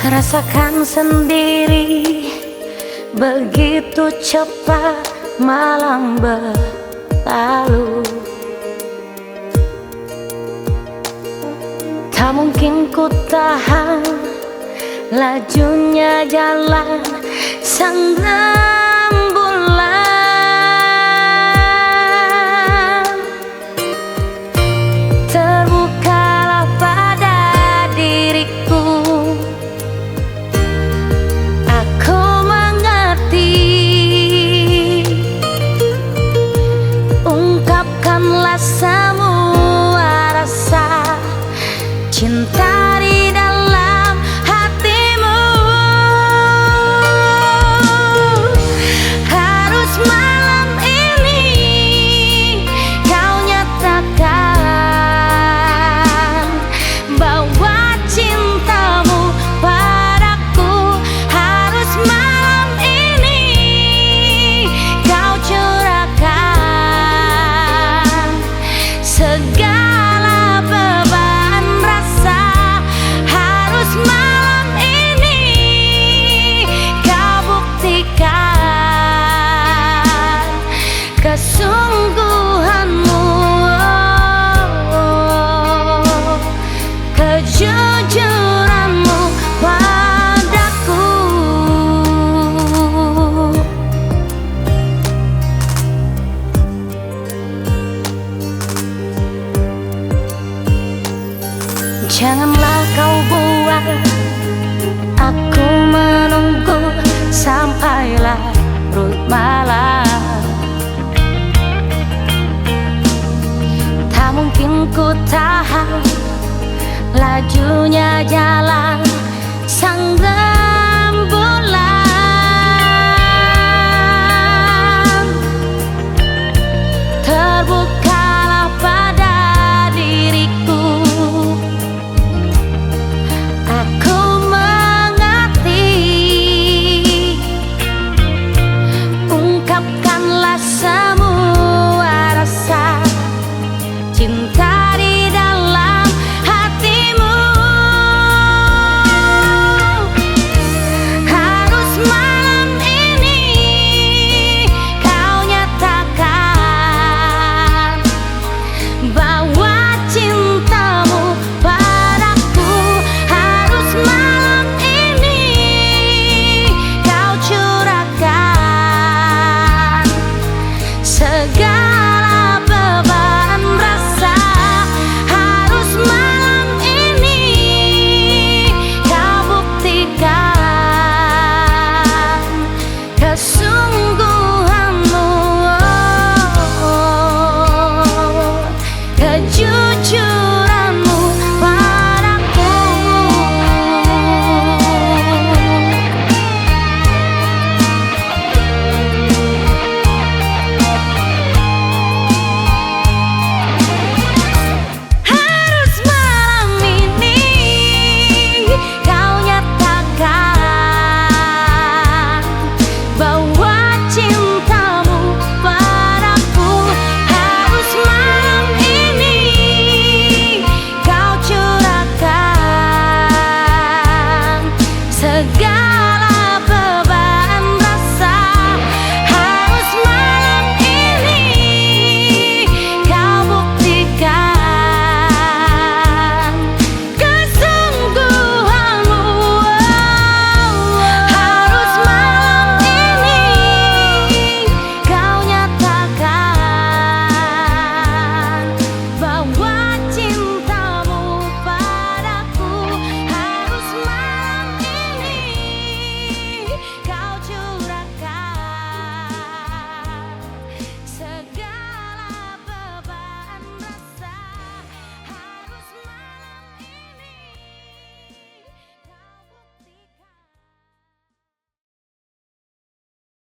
Rasakan sendiri, begitu cepat malam berlalu. Tak mungkin ku tahan lajunya jalan sang rembulan. Terbukalah pada diriku, aku mengerti. Ungkapkanlah semua rasa cinta di dalam hatimu. Harus malam ini kau nyatakan bahwa cintamu padaku. Harus malam ini kau curahkan segala beban rasa. Harus malam ini kau buktikan kesungguhanmu, kejujuranmu padaku. Janganlah kau buat aku menunggu sampai larut malam. Tak mungkin ku tahan lajunya